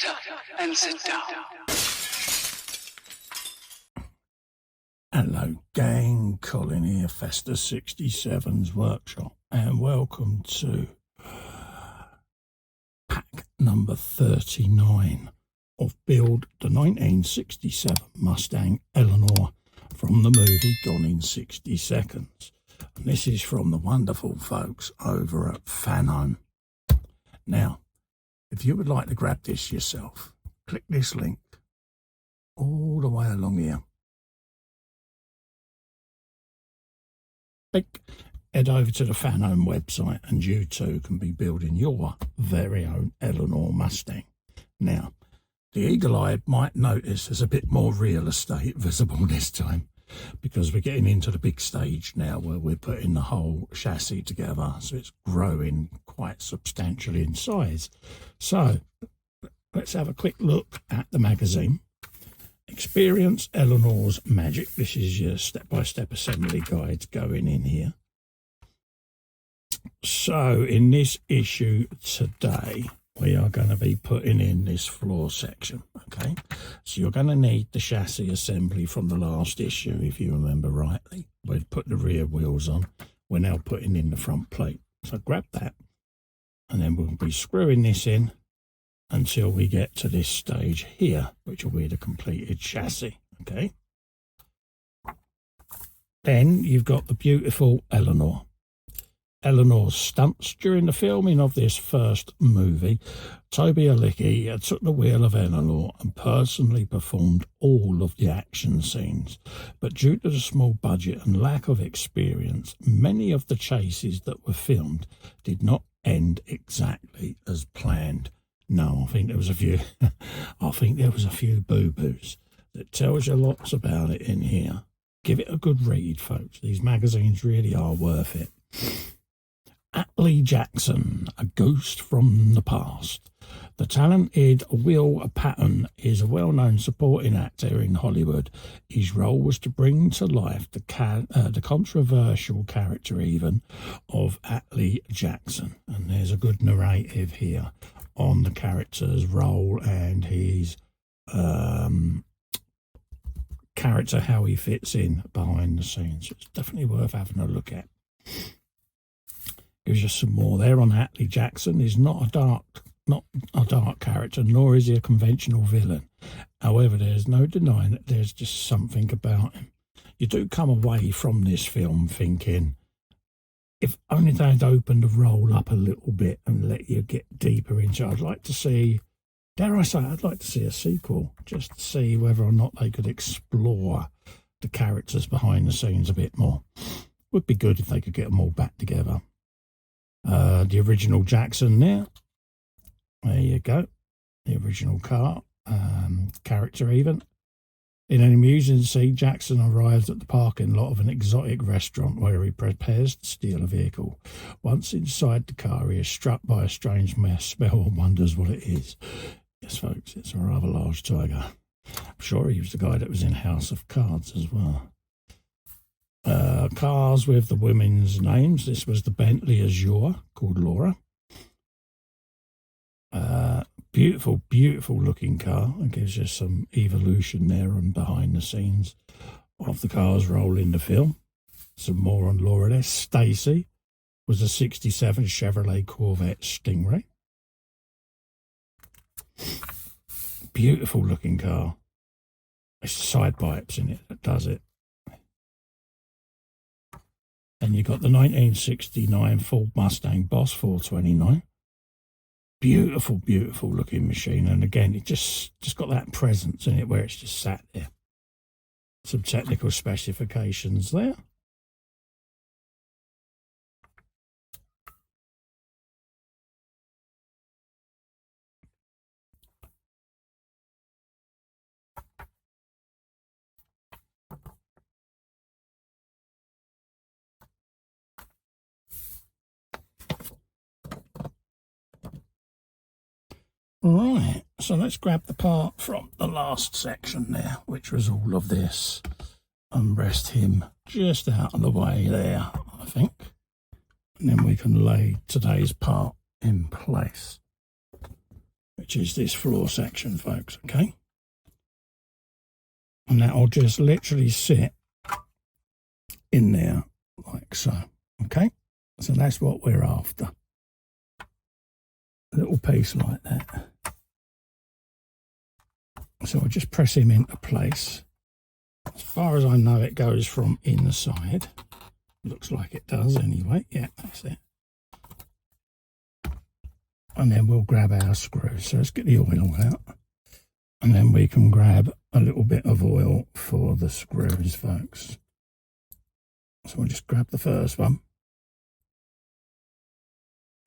Shut up and sit down. Hello gang, Colin here, Festa 67's workshop, and welcome to pack number 39 of Build the 1967 Mustang Eleanor from the movie Gone in 60 Seconds. And this is from the wonderful folks over at Fanhome. Now, if you would like to grab this yourself, click this link all the way along here. Head over to the Fanhome website and you too can be building your very own Eleanor Mustang. Now, the eagle-eyed might notice there's a bit more real estate visible this time because we're getting into the big stage now where we're putting the whole chassis together, so it's growing quite substantially in size. So, let's have a quick look at the magazine. Experience Eleanor's magic. This is your step-by-step assembly guides going in here. So in this issue today, we are going to be putting in this floor section, okay? So you're going to need the chassis assembly from the last issue, if you remember rightly. We've put the rear wheels on. We're now putting in the front plate. So grab that, and then we'll be screwing this in until we get to this stage here, which will be the completed chassis, okay? Then you've got the beautiful Eleanor. Eleanor's stunts during the filming of this first movie. Toby Alicki took the wheel of Eleanor and personally performed all of the action scenes. But due to the small budget and lack of experience, many of the chases that were filmed did not end exactly as planned. No, I think there was a few. I think there was a few boo-boos. That tells you lots about it in here. Give it a good read, folks. These magazines really are worth it. Atlee Jackson, a ghost from the past. The talented Will Patton is a well-known supporting actor in Hollywood. His role was to bring to life the controversial character even of Atlee Jackson. And there's a good narrative here on the character's role and his character, how he fits in behind the scenes. It's definitely worth having a look at. Gives you some more there on Atlee Jackson. He's not a dark character, nor is he a conventional villain. However, there's no denying that there's just something about him. You do come away from this film thinking, if only they'd opened the role up a little bit and let you get deeper into it. I'd like to see, dare I say, I'd like to see a sequel, just to see whether or not they could explore the characters behind the scenes a bit more. Would be good if they could get them all back together. The original Jackson there you go, the original car, character even. In an amusing scene, Jackson arrives at the parking lot of an exotic restaurant where he prepares to steal a vehicle. Once inside the car, he is struck by a strange smell and wonders what it is. Yes, folks, it's a rather large tiger. I'm sure he was the guy that was in House of Cards as well. Cars with the women's names. This was the Bentley Azure, called Laura. Beautiful, beautiful looking car. It gives you some evolution there and behind the scenes of the cars rolling the film. Some more on Laura there. Stacy was a 67 Chevrolet Corvette Stingray. Beautiful looking car. It's the side pipes in it that does it. And you got the 1969 Ford Mustang Boss 429. Beautiful, beautiful looking machine. And again, it just got that presence in it where it's just sat there. Some technical specifications there. Right, so let's grab the part from the last section there, which was all of this, and rest him just out of the way there, I think. And then we can lay today's part in place. which is this floor section, folks, okay? And that'll just literally sit in there like so, okay? So that's what we're after. A little piece like that. So I'll just press him into place. As far as I know, it goes from inside. Looks like it does anyway. Yeah, that's it. And then we'll grab our screws. So let's get the oil out. And then we can grab a little bit of oil for the screws, folks. So we'll just grab the first one.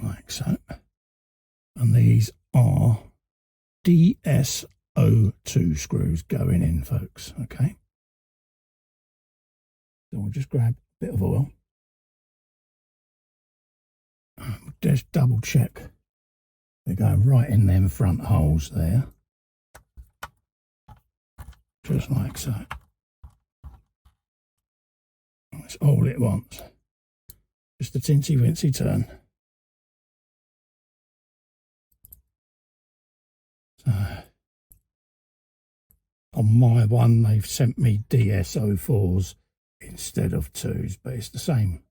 Like so. And these are DSO2 screws going in, folks. Okay. So we'll just grab a bit of oil. Just double check. They're going right in them front holes there. Just like so. That's all it wants. Just a tinsy wincy turn. So, on my one, they've sent me DSO4s instead of 2s, but it's the same.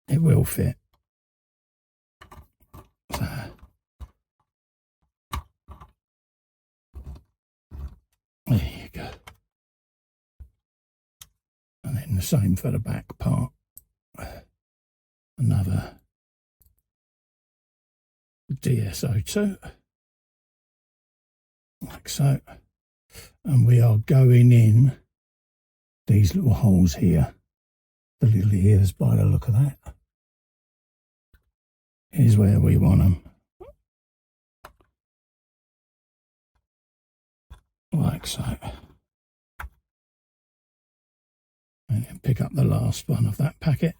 It will fit. So, there you go. And then the same for the back part. Another DSO2. Like so. And we are going in these little holes here. The little ears by the look of that. Here's where we want them. Like so. And then pick up the last one of that packet.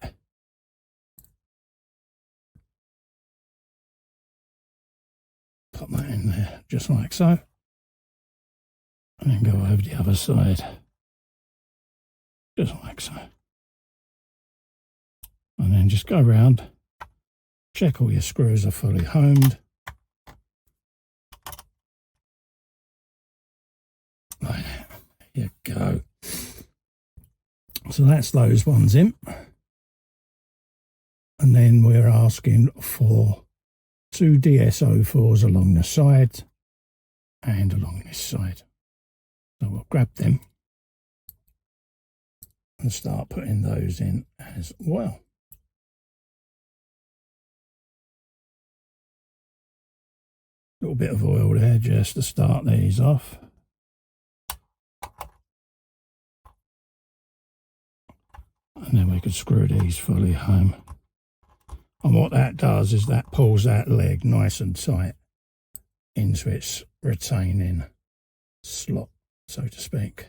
Put that in there, just like so. And then go over the other side. Just like so. And then just go around. Check all your screws are fully homed. Right, there you go. So that's those ones in. And then we're asking for 2 DSO4s along the side and along this side. So we'll grab them and start putting those in as well. A little bit of oil there just to start these off. And then we can screw these fully home. And what that does is that pulls that leg nice and tight into its retaining slot, so to speak.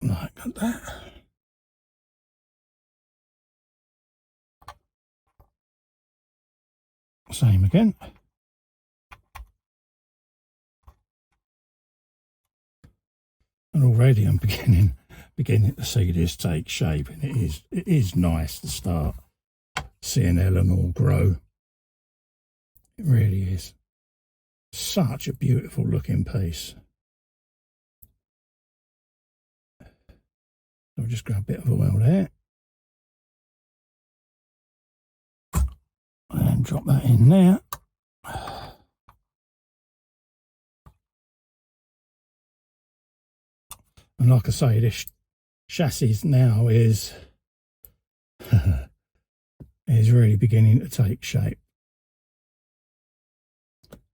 Like that. Same again. And already I'm beginning to see this take shape, and it is nice to start seeing Eleanor grow. It really is. Such a beautiful looking piece. So I'll just grab a bit of oil there. And drop that in there. And like I say, this chassis now is really beginning to take shape.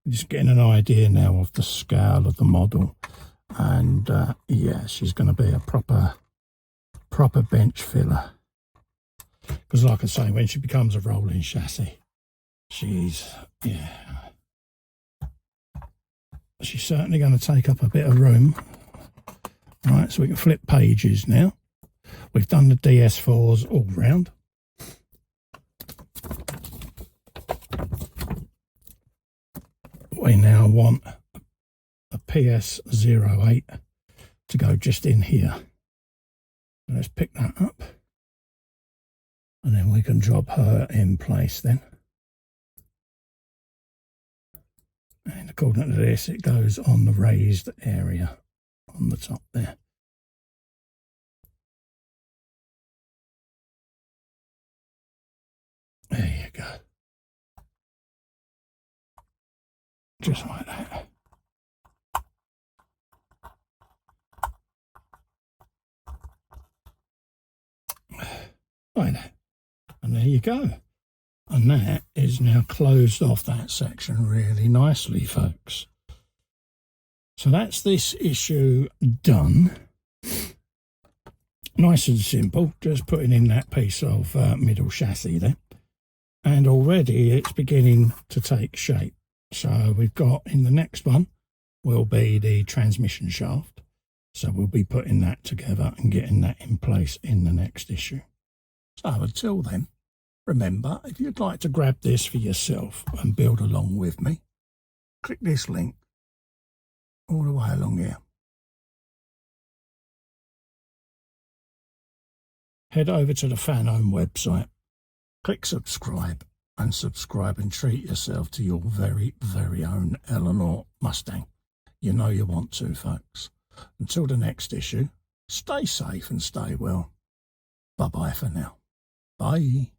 Just getting an idea now of the scale of the model, and yeah, she's going to be a proper bench filler. Because like I say, when she becomes a rolling chassis, she's certainly going to take up a bit of room. Right, so we can flip pages now. We've done the DS4s all round. We now want a PS08 to go just in here. So let's pick that up. And then we can drop her in place then. And according to this, it goes on the raised area on the top there. There you go. Just like that. Right, and there you go. And that is now closed off that section really nicely, folks. So that's this issue done. Nice and simple, just putting in that piece of middle chassis there. And already it's beginning to take shape. So we've got in the next one will be the transmission shaft. So we'll be putting that together and getting that in place in the next issue. So until then, remember, if you'd like to grab this for yourself and build along with me, click this link all the way along here. Head over to the Fanhome website, click subscribe, and treat yourself to your very, very own Eleanor Mustang. You know you want to, folks. Until the next issue, stay safe and stay well. Bye-bye for now. Bye.